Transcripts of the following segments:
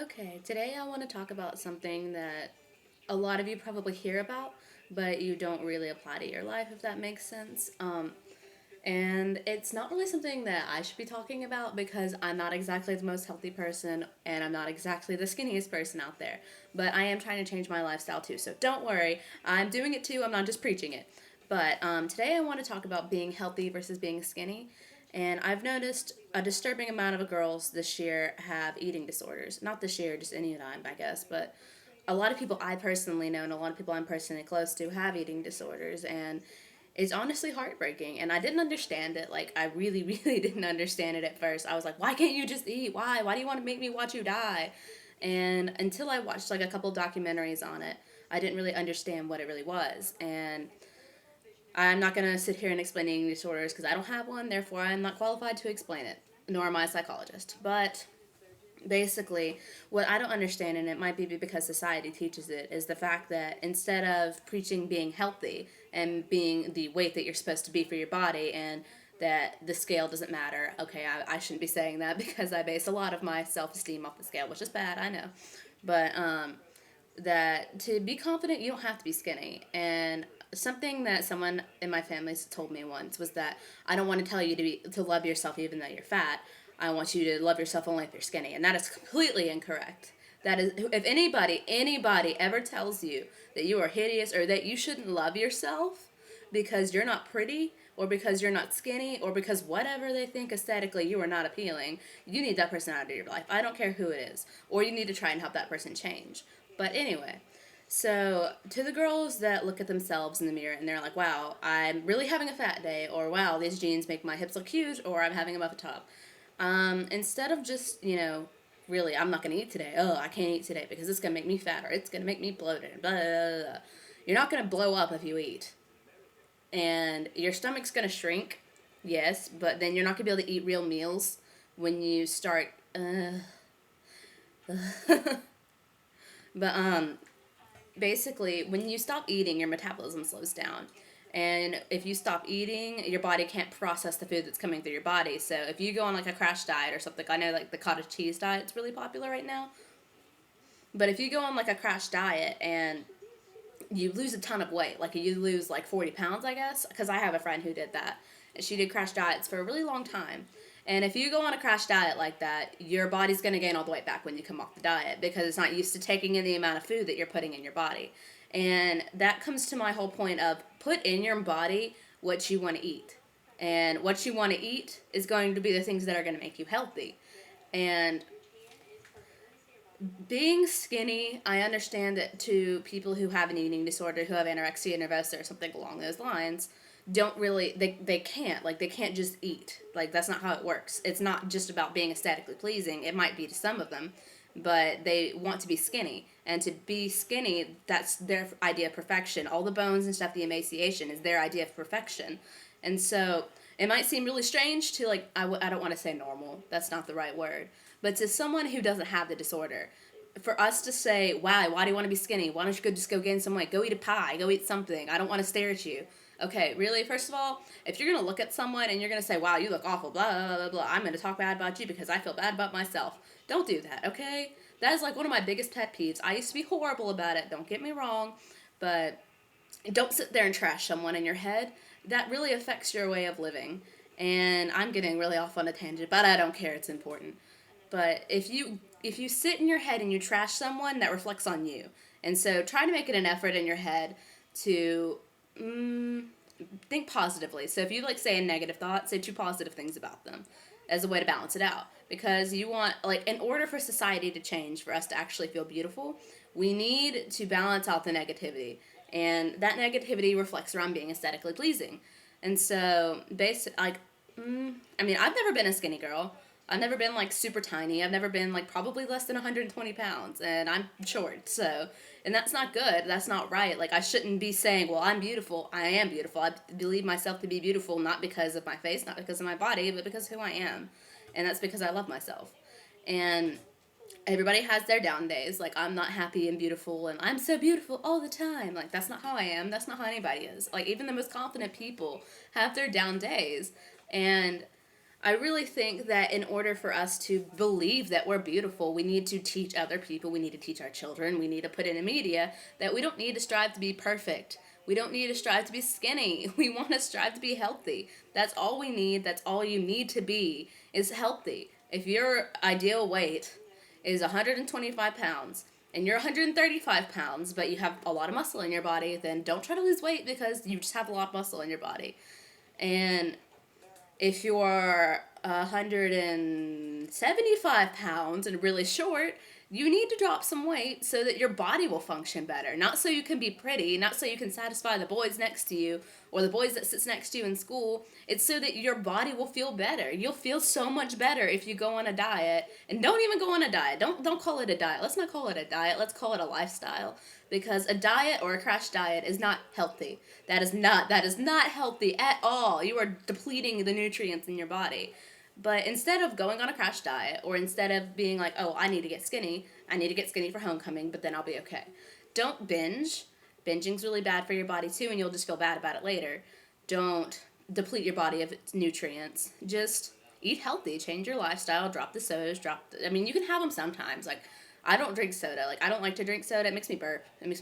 Okay, today I want to talk about something that a lot of you probably hear about, but you don't really apply to your life, if that makes sense. And it's not really something that I should be talking about because I'm not exactly the most healthy person and I'm not exactly the skinniest person out there. But I am trying to change my lifestyle too, so don't worry. I'm doing it too, I'm not just preaching it. But today I want to talk about being healthy versus being skinny. And I've noticed a disturbing amount of girls this year have eating disorders. Not this year, just any time, I guess. But a lot of people I personally know and a lot of people I'm personally close to have eating disorders. And it's honestly heartbreaking. And I didn't understand it. Like, I really, really didn't understand it at first. I was like, why can't you just eat? Why? Why do you want to make me watch you die? And until I watched like a couple documentaries on it, I didn't really understand what it really was. And I'm not going to sit here and explain eating disorders because I don't have one, therefore, I'm not qualified to explain it, nor am I a psychologist. But basically, what I don't understand, and it might be because society teaches it, is the fact that instead of preaching being healthy and being the weight that you're supposed to be for your body and that the scale doesn't matter. Okay, I shouldn't be saying that because I base a lot of my self esteem off the scale, which is bad, I know. But that to be confident, you don't have to be skinny. And something that someone in my family told me once was that I don't want to tell you to love yourself even though you're fat. I want you to love yourself only if you're skinny, and that is completely incorrect. That is, if anybody ever tells you that you are hideous or that you shouldn't love yourself because you're not pretty or because you're not skinny or because whatever they think aesthetically you are not appealing, you need that person out of your life. I don't care who it is, or you need to try and help that person change. But anyway, so to the girls that look at themselves in the mirror and they're like, wow, I'm really having a fat day, or wow, these jeans make my hips look huge, or I'm having a muffin top. Instead of just, really, I'm not going to eat today. Oh, I can't eat today because it's going to make me fat or it's going to make me bloated. Blah, blah, blah, blah. You're not going to blow up if you eat. And your stomach's going to shrink, yes, but then you're not going to be able to eat real meals when you start. But basically, when you stop eating, your metabolism slows down. And if you stop eating, your body can't process the food that's coming through your body. So if you go on like a crash diet or something, I know like the cottage cheese diet's really popular right now. But if you go on like a crash diet and you lose a ton of weight, like you lose like 40 pounds, I guess, because I have a friend who did that. And she did crash diets for a really long time. And if you go on a crash diet like that, your body's going to gain all the weight back when you come off the diet because it's not used to taking in the amount of food that you're putting in your body. And that comes to my whole point of put in your body what you want to eat. And what you want to eat is going to be the things that are going to make you healthy. And being skinny, I understand that to people who have an eating disorder, who have anorexia nervosa or something along those lines, don't really, they can't, like, they can't just eat. Like, that's not how it works. It's not just about being aesthetically pleasing. It might be to some of them, but they want to be skinny. And to be skinny, that's their idea of perfection. All the bones and stuff, the emaciation, is their idea of perfection. And so it might seem really strange to, like, I don't want to say normal. That's not the right word. But to someone who doesn't have the disorder, for us to say, wow, why do you want to be skinny? Why don't you just go gain some weight? Go eat a pie. Go eat something. I don't want to stare at you. Okay, really? First of all, if you're going to look at someone and you're going to say, wow, you look awful, blah, blah, blah, blah, I'm going to talk bad about you because I feel bad about myself. Don't do that, okay? That is like one of my biggest pet peeves. I used to be horrible about it. Don't get me wrong. But don't sit there and trash someone in your head. That really affects your way of living. And I'm getting really off on a tangent, but I don't care. It's important. But if you sit in your head and you trash someone, that reflects on you. And so try to make it an effort in your head to think positively. So if you like say a negative thought, say two positive things about them as a way to balance it out. Because you want, like, in order for society to change, for us to actually feel beautiful, we need to balance out the negativity. And that negativity reflects around being aesthetically pleasing. And so, I mean, I've never been a skinny girl. I've never been like super tiny. I've never been like probably less than 120 pounds, and I'm short. So, and that's not good. That's not right. Like, I shouldn't be saying, well, I'm beautiful. I am beautiful. I believe myself to be beautiful not because of my face, not because of my body, but because of who I am. And that's because I love myself. And everybody has their down days. Like, I'm not happy and beautiful and I'm so beautiful all the time. Like, that's not how I am. That's not how anybody is. Like, even the most confident people have their down days. And I really think that in order for us to believe that we're beautiful, we need to teach other people, we need to teach our children, we need to put in the media that we don't need to strive to be perfect. We don't need to strive to be skinny. We want to strive to be healthy. That's all we need. That's all you need to be is healthy. If your ideal weight is 125 pounds and you're 135 pounds, but you have a lot of muscle in your body, then don't try to lose weight because you just have a lot of muscle in your body. And if you're 175 pounds and really short, you need to drop some weight so that your body will function better. Not so you can be pretty, not so you can satisfy the boys next to you or the boys that sits next to you in school. It's so that your body will feel better. You'll feel so much better if you go on a diet. And don't even go on a diet. Don't call it a diet. Let's not call it a diet. Let's call it a lifestyle. Because a diet or a crash diet is not healthy. That is not healthy at all. You are depleting the nutrients in your body. But instead of going on a crash diet, or instead of being like, oh, I need to get skinny for homecoming, but then I'll be okay. Don't binge. Binging's really bad for your body too, and you'll just feel bad about it later. Don't deplete your body of its nutrients. Just eat healthy, change your lifestyle, drop the sodas, you can have them sometimes. Like, I don't drink soda. Like, I don't like to drink soda. It makes me burp. It makes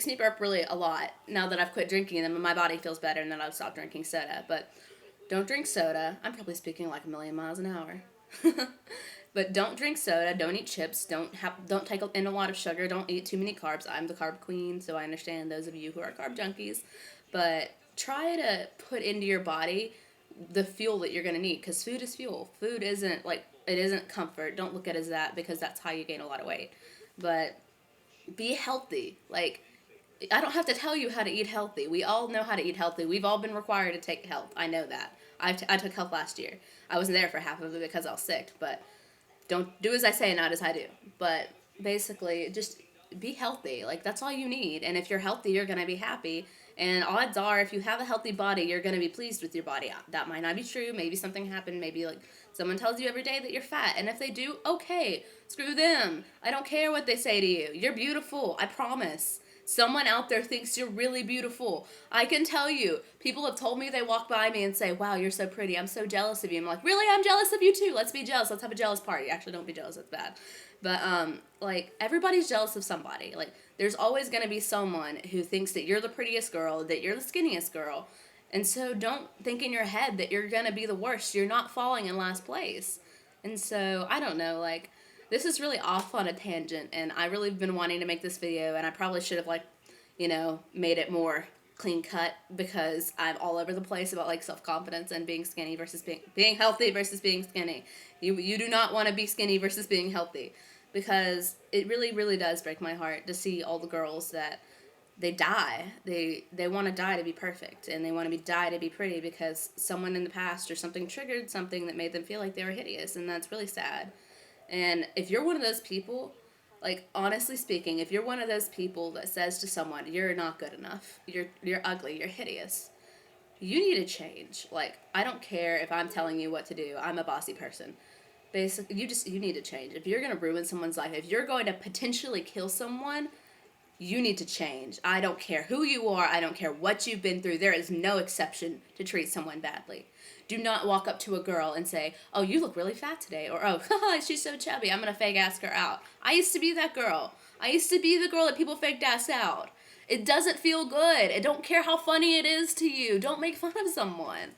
me burp really a lot. Now that I've quit drinking them, my body feels better, and then I've stopped drinking soda. But don't drink soda. I'm probably speaking like a million miles an hour. But don't drink soda. Don't eat chips. Don't take in a lot of sugar. Don't eat too many carbs. I'm the carb queen, so I understand those of you who are carb junkies. But try to put into your body the fuel that you're going to need, because food is fuel. Food isn't it isn't comfort. Don't look at it as that, because that's how you gain a lot of weight. But be healthy. Like, I don't have to tell you how to eat healthy. We all know how to eat healthy. We've all been required to take health. I know that. I took health last year. I wasn't there for half of it because I was sick, but don't do as I say, not as I do. But basically, just be healthy. Like, that's all you need. And if you're healthy, you're going to be happy. And odds are, if you have a healthy body, you're going to be pleased with your body. That might not be true. Maybe something happened. Maybe, like, someone tells you every day that you're fat. And if they do, okay, screw them. I don't care what they say to you. You're beautiful. I promise. Someone out there thinks you're really beautiful. I can tell you. People have told me, they walk by me and say, wow, you're so pretty. I'm so jealous of you. I'm like, really? I'm jealous of you too. Let's be jealous. Let's have a jealous party. Actually, don't be jealous. That's bad. But, like, everybody's jealous of somebody. Like, there's always going to be someone who thinks that you're the prettiest girl, that you're the skinniest girl. And so don't think in your head that you're going to be the worst. You're not falling in last place. And so, I don't know, like, this is really off on a tangent, and I really have been wanting to make this video, and I probably should have, like, made it more clean cut, because I'm all over the place about, like, self-confidence and being skinny versus being healthy versus being skinny. You do not want to be skinny versus being healthy, because it really, really does break my heart to see all the girls that they die. They want to die to be perfect, and they want to die to be pretty because someone in the past or something triggered something that made them feel like they were hideous, and that's really sad. And if you're one of those people, like, honestly speaking, if you're one of those people that says to someone, you're not good enough, you're ugly, you're hideous, you need to change. Like, I don't care if I'm telling you what to do. I'm a bossy person. Basically, you need to change. If you're going to ruin someone's life, if you're going to potentially kill someone, you need to change. I don't care who you are. I don't care what you've been through. There is no exception to treat someone badly. Do not walk up to a girl and say, oh, you look really fat today. Or, oh, she's so chubby. I'm going to fake ask her out. I used to be that girl. I used to be the girl that people faked ask out. It doesn't feel good. I don't care how funny it is to you. Don't make fun of someone.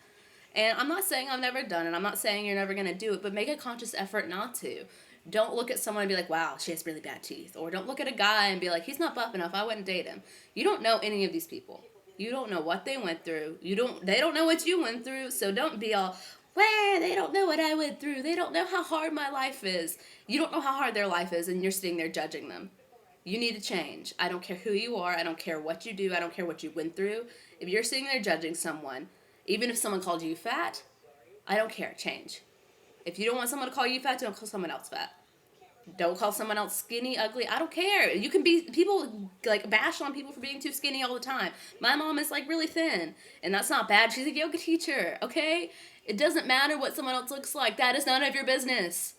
And I'm not saying I've never done it. I'm not saying you're never going to do it. But make a conscious effort not to. Don't look at someone and be like, wow, she has really bad teeth. Or don't look at a guy and be like, he's not buff enough. I wouldn't date him. You don't know any of these people. You don't know what they went through. They don't know what you went through. So don't be all, well, they don't know what I went through. They don't know how hard my life is. You don't know how hard their life is, and you're sitting there judging them. You need to change. I don't care who you are. I don't care what you do. I don't care what you went through. If you're sitting there judging someone, even if someone called you fat, I don't care. Change. If you don't want someone to call you fat, don't call someone else fat. Don't call someone else skinny, ugly. I don't care. You can be, people, like, bash on people for being too skinny all the time. My mom is, like, really thin, and that's not bad. She's a yoga teacher, okay? It doesn't matter what someone else looks like. That is none of your business.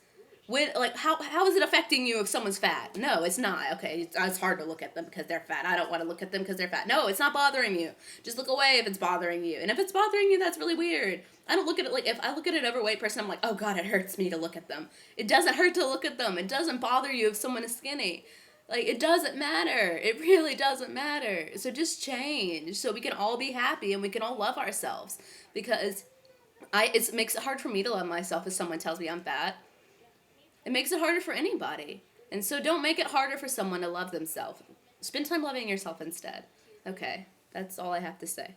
when, like, how is it affecting you if someone's fat? No, it's not. Okay, it's hard to look at them because they're fat. I don't want to look at them because they're fat. No, it's not bothering you. Just look away if it's bothering you. And if it's bothering you, that's really weird. I don't look at it like, if I look at an overweight person, I'm like, oh God, it hurts me to look at them. It doesn't hurt to look at them. It doesn't bother you if someone is skinny. Like, it doesn't matter. It really doesn't matter. So just change so we can all be happy and we can all love ourselves. Because it makes it hard for me to love myself if someone tells me I'm fat. It makes it harder for anybody. And so don't make it harder for someone to love themselves. Spend time loving yourself instead. Okay, that's all I have to say.